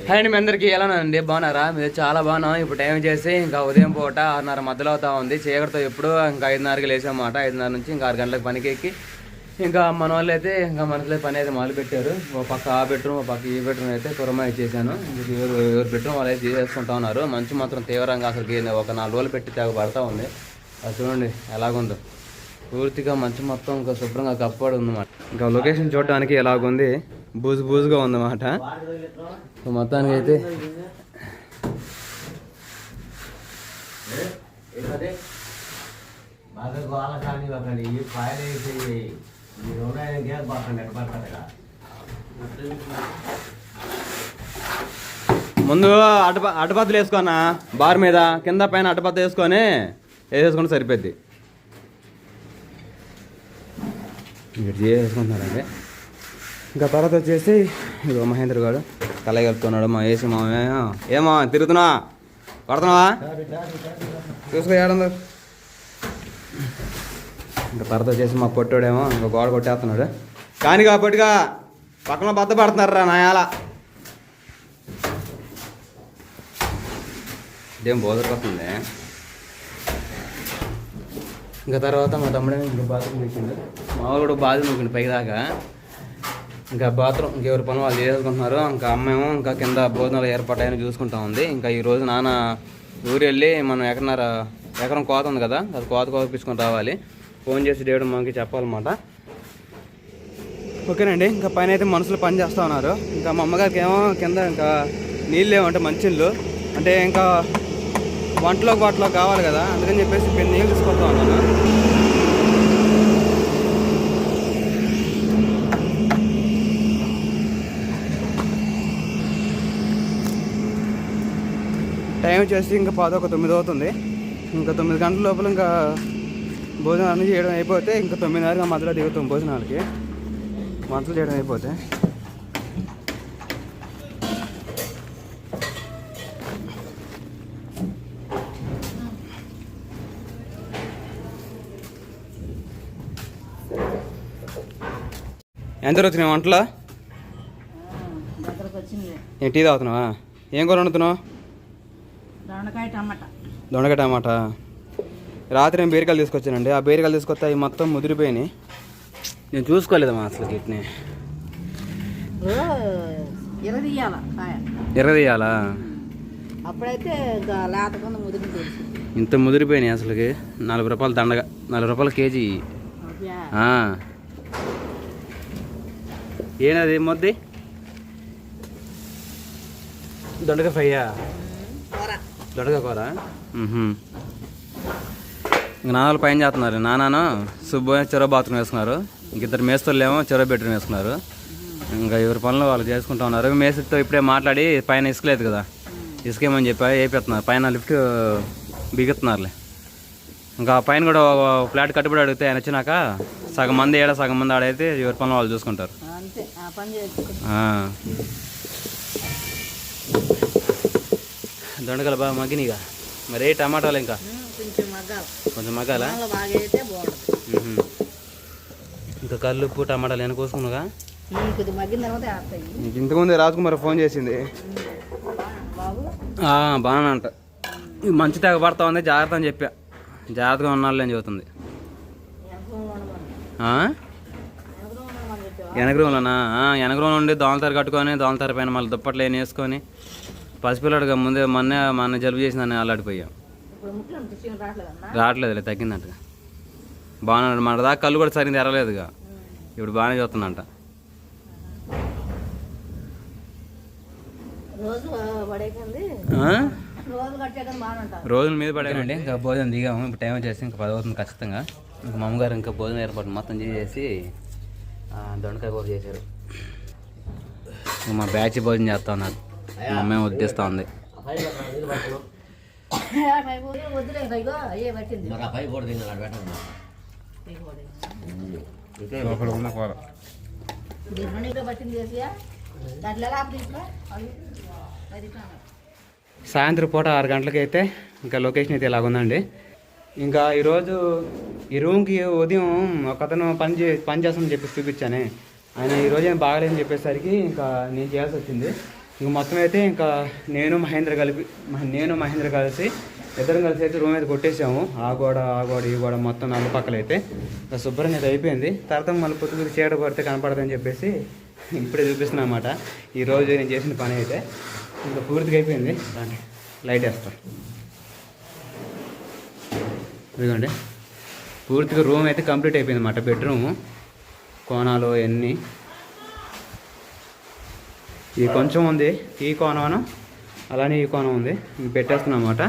Hi అండి, మీ అందరికీ ఎలా ఉందండి? బాగున్నారా? మీరు చాలా బాగున్నాం. ఇప్పుడు టైం చేసి ఇంకా ఉదయం పూట 6:30 మధ్యలో అవుతా ఉంది. చీకటితో ఎప్పుడు ఇంకా 5:30కి లేచామాట. 5:30 నుంచి ఇంకా 6 గంటలకు పనికి ఎక్కి ఇంకా మన వాళ్ళు అయితే ఇంకా మనసులో పని అయితే మొదలు పెట్టారు. ఒక పక్క ఆ బెడ్రూమ్, ఒక పక్క ఈ బెడ్రూమ్ అయితే పురమా ఇచ్చేసాను. ఎవరు బెడ్రూమ్ వాళ్ళు అయితే తీసేసుకుంటా ఉన్నారు. మంచు మాత్రం తీవ్రంగా అసలుకి ఒక 4 రోజులు పెట్టి తెగ పడతా ఉంది. అది చూడండి ఎలాగుందో. పూర్తిగా మంచు మొత్తం ఇంకా శుభ్రంగా కప్పబడి ఉందన్నమాట. ఇంకా లొకేషన్ చూడడానికి ఎలాగుంది, బూజుగా ఉందన్నమాట. మొత్తానికి అయితే ముందు అడ్డపత్తులు వేసుకోనా బార్ మీద, కింద పైన అడ్డపత్త వేసుకొని వేసేసుకుంటే సరిపోద్ది. వేసుకుంటున్నారండి. ఇంకా తర్వాత వచ్చేసి ఇగో మహేంద్ర గారు తల కలుపుతున్నాడు. మా వేసి ఏమో తిరుగుతున్నా, పడుతున్నావా చూసుకో ఏడుందో. ఇంకా తర్వాత వచ్చేసి మా పొట్టోడేమో ఇంకా గోడ కొట్టేస్తున్నాడు. కానీ కాబట్టిగా పక్కన బద్ద పడుతున్నారు రా నాయాల. ఇదేం బోధపడుతుంది. ఇంకా తర్వాత మా తమ్ముడే ఇంకా బాత్రూమ్ వచ్చిండు. మా వాళ్ళు కూడా బాత్రూమ్ వచ్చిండు పైకి దాకా. ఇంకా బాత్రూమ్ ఇంకెవరి పనులు వాళ్ళు చేసుకుంటున్నారు. ఇంకా అమ్మేమో ఇంకా కింద భోజనాలు ఏర్పాటైనా చూసుకుంటా ఉంది. ఇంకా ఈరోజు నాన్న ఊరు వెళ్ళి మనం ఎకరం కోత ఉంది కదా, అది కోత కోపించుకొని రావాలి. ఫోన్ చేసి డేవిడ్ మనకి చెప్పాలన్నమాట. ఓకేనండి. ఇంకా పైన అయితే మనుషులు పని చేస్తూ ఉన్నారు. ఇంకా మా అమ్మగారికి ఏమో కింద ఇంకా నీళ్ళు ఏమంటే మంచిళ్ళు అంటే ఇంకా వాటిలో కావాలి కదా, అందుకని చెప్పేసి నీళ్ళు తీసుకొస్తా ఉన్నాను. టైం వచ్చేసి ఇంకా 9 అవుతుంది. ఇంకా 9 గంటల లోపల ఇంకా భోజనాలు అన్నీ చేయడం అయిపోతే ఇంకా 9:30 మధ్యలో దిగుతాం భోజనాలకి. వంటలు చేయడం అయిపోతే ఎంత వచ్చినాయి వంటలు? టీ తాగుతున్నావా? ఏం కూర వండుతున్నావు? దొండకాయ టమాటా. రాత్రి నేను బీరకాయలు తీసుకొచ్చానండి. ఆ బీరకాయలు తీసుకొస్తే అవి మొత్తం ముదిరిపోయినాయి. నేను చూసుకోలేదమ్మా అసలు వీటిని. ఎర్రదీయాలా? అప్పుడైతే ఇంత ముదిరిపోయినాయి అసలుకి. 40 రూపాయలు దండగా, 40 రూపాయలు కేజీ. ఏనది మొద్ది? దొండకాయ ఫ్రైయా? దొండకాయ కూర. ఇంక నాన్నలు పైన చేస్తున్నారు. నాన్నను సుబ్బు చెరో బాత్రూమ్ వేసుకున్నారు. ఇంక 2 మేస్తోళ్ళు ఏమో చెరో బెడ్రూమ్ వేసుకున్నారు. ఇంకా ఎవరి పనులు వాళ్ళు చేసుకుంటూ ఉన్నారు. మేస్త్రితో ఇప్పుడే మాట్లాడి పైన ఇసుకలేదు కదా, ఇసుకేమని చెప్పి వేపిస్తున్నారు. పైన లిఫ్ట్ బిగుతున్నారులే. ఇంకా పైన కూడా ఫ్లాట్ కట్టుబడి అడిగితే ఆయన వచ్చినాక సగం మంది సగం మంది ఆడైతే ఎవరి పనులు వాళ్ళు చూసుకుంటారు. దొండకాయలు బాగా మగ్గినగా. మరి టమాటాలు ఇంకా కొంచెం మగ్గాలా? ఇంకా కల్లుప్పు టమాటాలు ఏమైనా కోసుకున్నాగా. ఇంతకుముందే రాజకుమారి ఫోన్ చేసింది. బాగా అంట మంచి తెగ పడతా ఉంది, జాగ్రత్త అని చెప్పా. జాగ్రత్తగా ఉన్నాళ్ళు అని చెబుతుంది. వెనక రూమ్లో ఉండి దోమలతర కట్టుకొని దోమలతర పైన మళ్ళీ దుప్పట్లు ఏం వేసుకొని పసిపిల్లడుగా ముందే మొన్న జలుబు చేసిందని అల్లాడిపోయాం. రావట్లేదులే, తగ్గిందంట. బాగున్నాడు. మన దాకా కళ్ళు కూడా సరిగ్గా ఎరలేదుగా, ఇప్పుడు బాగానే చూస్తుందంట. రోజుల మీద పడేయండి. ఇంకా భోజనం దిగాము. ఇప్పుడు టైం వచ్చేసి ఇంకా 10 అవుతుంది ఖచ్చితంగా. ఇంకా మా అమ్మగారు ఇంకా భోజనం ఏర్పాటు మొత్తం చేసి దొండకాయ కూర చేశారు. మా బ్యాచ్ భోజనం చేస్తా ఉన్నారు. మా అమ్మే వడ్డిస్తూ ఉంది. సాయంత్రం పూట 6 గంటలకి అయితే ఇంకా లొకేషన్ అయితే ఇలాగుందండి. ఇంకా ఈరోజు ఈ రూమ్కి ఉదయం ఒక అతను పని చేస్తామని చెప్పి చూపించానే. ఆయన ఈరోజు ఏం బాగలేదని చెప్పేసరికి ఇంకా నేను చేయాల్సి వచ్చింది. ఇంక మొత్తం అయితే ఇంకా నేను మహేంద్ర కలిసి ఇద్దరం కలిసి అయితే రూమ్ అయితే కొట్టేసాము. ఆ గోడ ఈ గోడ మొత్తం నాలుగు పక్కల అయితే ఇంకా శుభ్రంగా అయితే అయిపోయింది. తర్వాత మళ్ళీ పొద్దున్న చీడ పడితే కనపడదని చెప్పేసి ఇప్పుడే చూపిస్తున్నా అన్నమాట. ఈరోజు నేను చేసిన పని అయితే ఇంకా పూర్తిగా అయిపోయింది. లైట్ వేస్తాం ఇదిగోండి. పూర్తిగా రూమ్ అయితే కంప్లీట్ అయిపోయింది అన్నమాట. బెడ్రూము కోణాలు అన్నీ ఈ కొంచెం ఉంది, ఈ కోణం అలానే ఈ కోణం ఉంది. ఇంక పెట్టేస్తున్నాం అన్నమాట.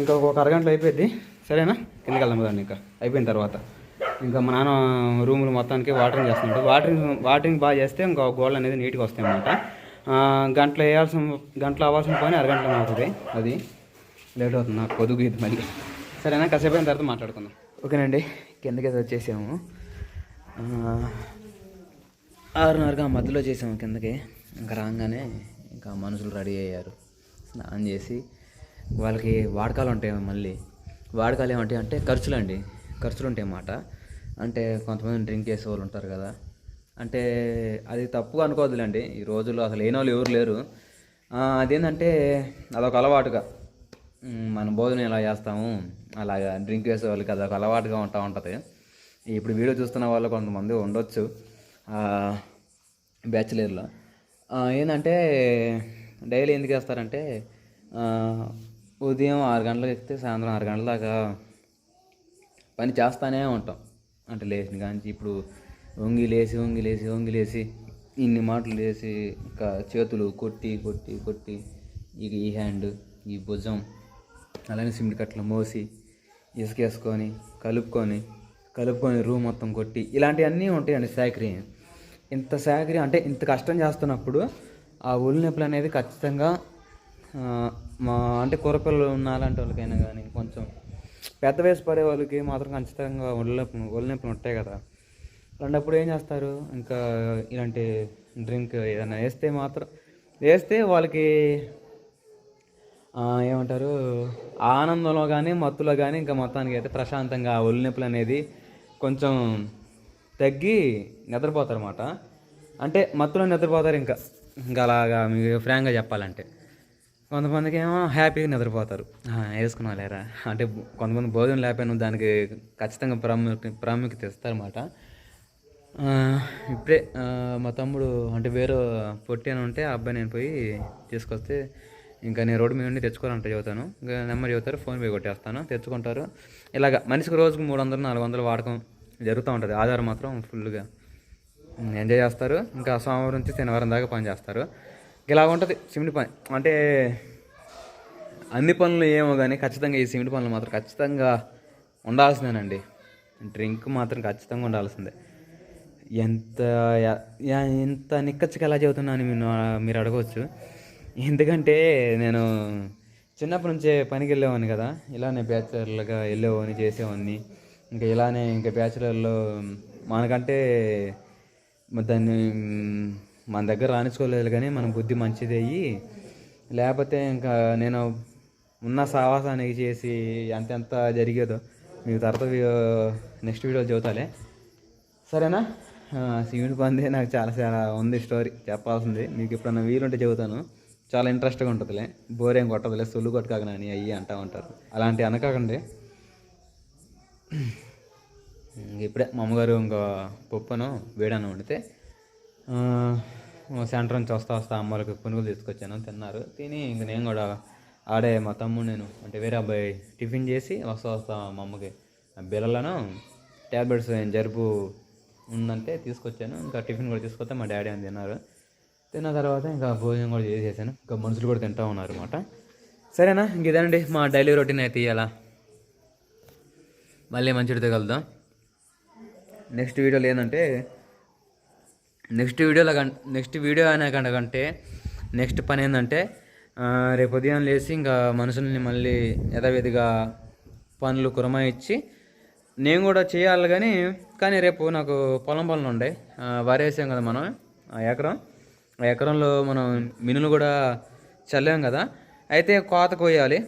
ఇంకా ఒక అరగంటలో అయిపోయింది. సరేనా, కిందకి వెళ్దాం కదండి. ఇంకా అయిపోయిన తర్వాత ఇంకా మా నాన్న రూములు మొత్తానికి వాటరింగ్ చేస్తున్నాడు. వాటరింగ్ బాగా చేస్తే ఇంకా గోడలు అనేది నీట్గా వస్తాయి అన్నమాట. గంటలో అవ్వాల్సిన పని అరగంటలో అవుతుంది. అది లేట్ అవుతుంది, నాకు పొదుగు ఇది మళ్ళీ. సరేనా, కాసేపు అయిన తర్వాత మాట్లాడుకుందాం. ఓకేనండి, కిందకి వచ్చేసాము. 6:30గా మధ్యలో చేసాము కిందకి. ఇంకా రాగానే ఇంకా మనుషులు రెడీ అయ్యారు. స్నానం చేసి వాళ్ళకి వాడకాలు ఉంటాయి. మళ్ళీ వాడకాలు ఏమంటాయి అంటే ఖర్చులు ఉంటాయి అన్నమాట. అంటే కొంతమంది డ్రింక్ చేసే వాళ్ళు ఉంటారు కదా, అంటే అది తప్పుగా అనుకోవద్దులేండి. ఈ రోజుల్లో అసలు లేని వాళ్ళు ఎవరు లేరు. అదేంటంటే అదొక అలవాటుగా మనం భోజనం ఎలా చేస్తాము అలాగా డ్రింక్ చేసే వాళ్ళకి అదొక అలవాటుగా ఉంటుంది. ఇప్పుడు వీడియో చూస్తున్న వాళ్ళు కొంతమంది ఉండొచ్చు బ్యాచులర్లో. ఏంటంటే డైలీ ఎందుకు వేస్తారంటే ఉదయం 6 గంటలకు ఎక్కితే సాయంత్రం 6 గంటల దాకా పని చేస్తూనే ఉంటాం. అంటే లేచిన కానీ ఇప్పుడు వంగి లేసి ఇన్ని మాటలు లేసి ఇంకా చేతులు కొట్టి ఇక ఈ హ్యాండ్ ఈ భుజం అలానే సిమెంట్ కట్టలు మోసి ఇసుకేసుకొని కలుపుకొని రూమ్ మొత్తం కొట్టి ఇలాంటివన్నీ ఉంటాయండి. శాఖరీ అంటే ఇంత కష్టం చేస్తున్నప్పుడు ఆ ఒళ్ళు నొప్పులు అనేది ఖచ్చితంగా అంటే కూరపిల్లలు ఉన్న అలాంటి వాళ్ళకైనా కానీ కొంచెం పెద్ద వయసు పడే వాళ్ళకి మాత్రం ఖచ్చితంగా ఒళ్ళు నొప్పులు ఉంటాయి కదా. అలాంటప్పుడు ఏం చేస్తారు, ఇంకా ఇలాంటి డ్రింక్ ఏదైనా వేస్తే వాళ్ళకి ఏమంటారు ఆనందంలో కానీ మత్తులో కానీ ఇంకా మొత్తానికి అయితే ప్రశాంతంగా ఆ ఒళ్ళు నొప్పులు అనేది కొంచెం తగ్గి నిద్రపోతారు అన్నమాట. అంటే మత్తులో నిద్రపోతారు. ఇంకా అలాగా మీకు ఫ్రాంక్గా చెప్పాలంటే కొంతమందికి ఏమో హ్యాపీగా నిద్రపోతారు. వేసుకున్నా లేరా అంటే కొంతమంది భోజనం లేకపోయినా దానికి ఖచ్చితంగా ప్రాముఖ్యత ఇస్తారన్నమాట. ఇప్పుడే మా తమ్ముడు అంటే వేరే పొట్టి అని ఉంటే ఆ అబ్బాయి నేను పోయి తీసుకొస్తే ఇంకా నేను రోడ్డు మీద నుండి తెచ్చుకోవాలంటే చెబుతాను. ఇంకా నెంబర్ చెబుతారు, ఫోన్ పే కొట్టేస్తాను, తెచ్చుకుంటారు. ఇలాగ మనిషికి రోజుకు 300-400 వాడకం జరుగుతూ ఉంటుంది. ఆధారం మాత్రం ఫుల్గా ఎంజాయ్ చేస్తారు. ఇంకా సోమవారం నుంచి శనివారం దాకా పని చేస్తారు. ఇలా ఉంటుంది సిమెంట్ పని. అంటే అన్ని పనులు ఏమో కానీ ఖచ్చితంగా ఈ సిమెంట్ పనులు మాత్రం ఖచ్చితంగా ఉండాల్సిందేనండి. డ్రింక్ మాత్రం ఖచ్చితంగా ఉండాల్సిందే. ఎంత నిక్కచ్చిగా ఎలా చెబుతున్నాను మీరు అడగవచ్చు. ఎందుకంటే నేను చిన్నప్పటి నుంచే పనికి వెళ్ళేవాడిని కదా, ఇలానే బ్యాచులర్లుగా వెళ్ళేవాడిని చేసేవాడిని. ఇంకా ఇలానే ఇంకా బ్యాచులర్లో మనకంటే దాన్ని మన దగ్గర రాణించుకోలేదు కానీ మన బుద్ధి మంచిది అయ్యి, లేకపోతే ఇంకా నేను ఉన్న సావాసానికి చేసి ఎంత జరిగేదో మీకు తర్వాత నెక్స్ట్ వీడియో చెబుతాలే. సరేనా, సిమెంట్ పని నాకు చాలా ఉంది స్టోరీ చెప్పాల్సింది. మీకు ఎప్పుడన్నా వీలుంటే చెబుతాను. చాలా ఇంట్రెస్ట్గా ఉంటుందిలే, బోర్ ఏం కొట్టదులే. సొల్లు కొట్టకాకనా అని అయ్యి అంటూ ఉంటారు. అలాంటివి అనకాకండి. ఇప్పుడే మా అమ్మగారు ఇంకా పప్పును వేడాను వండితే సెంటర్ నుంచి వస్తా అమ్మలకి పునుగులు తీసుకొచ్చాను, తిన్నారు. తిని ఇంక నేను కూడా ఆడే మా తమ్ముడు నేను అంటే వేరే అబ్బాయి టిఫిన్ చేసి వస్తా మా అమ్మకి బిళ్ళలను ట్యాబ్లెట్స్ జరుపు ఉందంటే తీసుకొచ్చాను. ఇంకా టిఫిన్ కూడా తీసుకొస్తే మా డాడీ అని తిన్నారు. తిన్న తర్వాత ఇంకా భోజనం కూడా చేసేసాను. ఇంకా మనుషులు కూడా తింటూ ఉన్నారు అన్నమాట. సరేనా, ఇంక ఇదేనండి మా డైలీ రొటీన్ అయితే. ఇలా మళ్ళీ మంచిడితో కలుద్దాం నెక్స్ట్ వీడియోలో. ఏంటంటే నెక్స్ట్ వీడియో కంటే నెక్స్ట్ పని ఏంటంటే రేపు ఉదయం లేచి ఇంకా మనుషుల్ని మళ్ళీ యథావిధిగా పనులు కురమాయిచ్చి నేను కూడా చేయాలి. కానీ రేపు నాకు పొలం ఉండే వరి వేసాం కదా మనం. ఆ ఎకరంలో మనం మినులు కూడా చల్లాం కదా. అయితే కోత కోయాలి.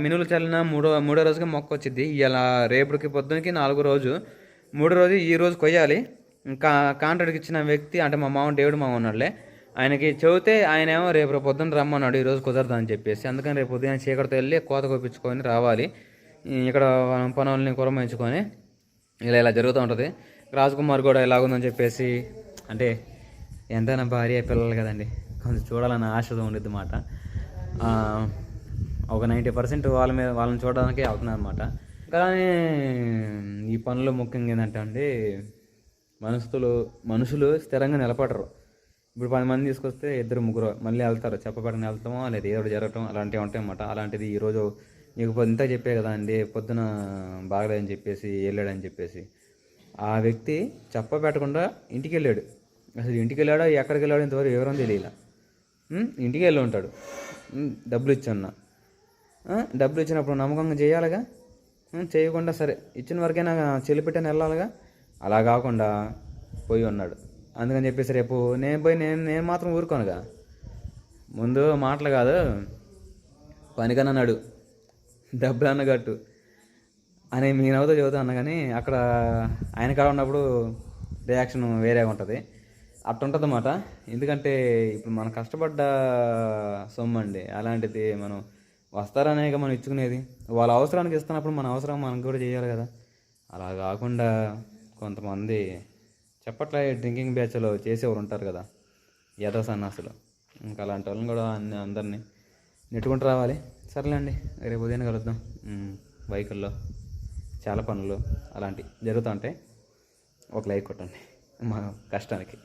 మినులు చల్లిన మూడో రోజుకి మొక్క వచ్చింది. ఇలా రేపటికి పొద్దునకి 4వ రోజు, 3వ రోజు ఈ రోజు కొయ్యాలి. ఇంకా కాంట్రాక్ట్కి ఇచ్చిన వ్యక్తి అంటే మా మామ డేవిడ్ మామ ఉన్నాడులే, ఆయనకి చెబితే ఆయన ఏమో రేపు పొద్దున్న రమ్మన్నాడు, ఈరోజు కుదరదు అని చెప్పేసి. అందుకని రేపు ఉదయం చీకటితో వెళ్ళి కోత కోపించుకొని రావాలి. ఇక్కడ పనుల్ని కురమించుకొని ఇలా జరుగుతూ ఉంటుంది. రాజ్కుమార్ కూడా ఎలాగుందని చెప్పేసి, అంటే ఎంతైనా భార్య పిల్లలు కదండి, కొంచెం చూడాలన్న ఆశ ఉండిద్ది మాట. ఒక 90% వాళ్ళని చూడడానికి అవుతుంది అనమాట. కానీ ఈ పనులు ముఖ్యంగా ఏంటంటే అండి, మనుషులు స్థిరంగా నిలబడరు. ఇప్పుడు 10 మంది తీసుకొస్తే 2-3 మళ్ళీ వెళ్తారు, చెప్పబడిన వెళ్తామో లేదా ఏదో జరగటం అలాంటివి ఉంటాయి అన్నమాట. అలాంటిది ఈరోజు మీకు ఇంత చెప్పే కదా అండి, పొద్దున బాగలేదని చెప్పేసి వెళ్ళాడని చెప్పేసి. ఆ వ్యక్తి చెప్పబెట్టకుండా ఇంటికి వెళ్ళాడు. అసలు ఇంటికి వెళ్ళాడో ఎక్కడికి వెళ్ళాడో ఇంతవరకు వివరం తెలియలా. ఇంటికి వెళ్ళి ఉంటాడు. డబ్బులు ఇచ్చన్నా, డబ్బులు ఇచ్చినప్పుడు నమ్మకంగా చేయాలిగా. చేయకుండా సరే ఇచ్చిన వరకైనా చెల్లిపెట్టని వెళ్ళాలిగా. అలా కాకుండా పోయి ఉన్నాడు. అందుకని చెప్పేసి రేపు నేను మాత్రం ఊరుకోనుగా. ముందు మాటలు కాదు, పనికన్నా నడు, డబ్బులు అన్న కట్టు అని మీ నవ్వుతో చెబుతా అన్న. కానీ అక్కడ ఆయన కాడ ఉన్నప్పుడు రియాక్షన్ వేరేగా ఉంటుంది. అట్టుంటుంది అన్నమాట. ఎందుకంటే ఇప్పుడు మనం కష్టపడ్డ సొమ్ము అండి, అలాంటిది మనం వస్తారనేగా మనం ఇచ్చుకునేది. వాళ్ళ అవసరానికి ఇస్తున్నప్పుడు మన అవసరం మనకు కూడా చేయాలి కదా. అలా కాకుండా కొంతమంది చెప్పట్లే డ్రింకింగ్ బ్యాచ్లో చేసేవారు ఉంటారు కదా, ఏదో సన్నాసులు. ఇంకా అలాంటి వాళ్ళని కూడా అందరినీ నెట్టుకుంటూ రావాలి. సర్లేండి, రేపు ఉదయం కలుద్దాం. బైకుల్లో చాలా పనులు అలాంటివి జరుగుతూ ఉంటాయి. ఒక లైక్ కొట్టండి మా కష్టానికి.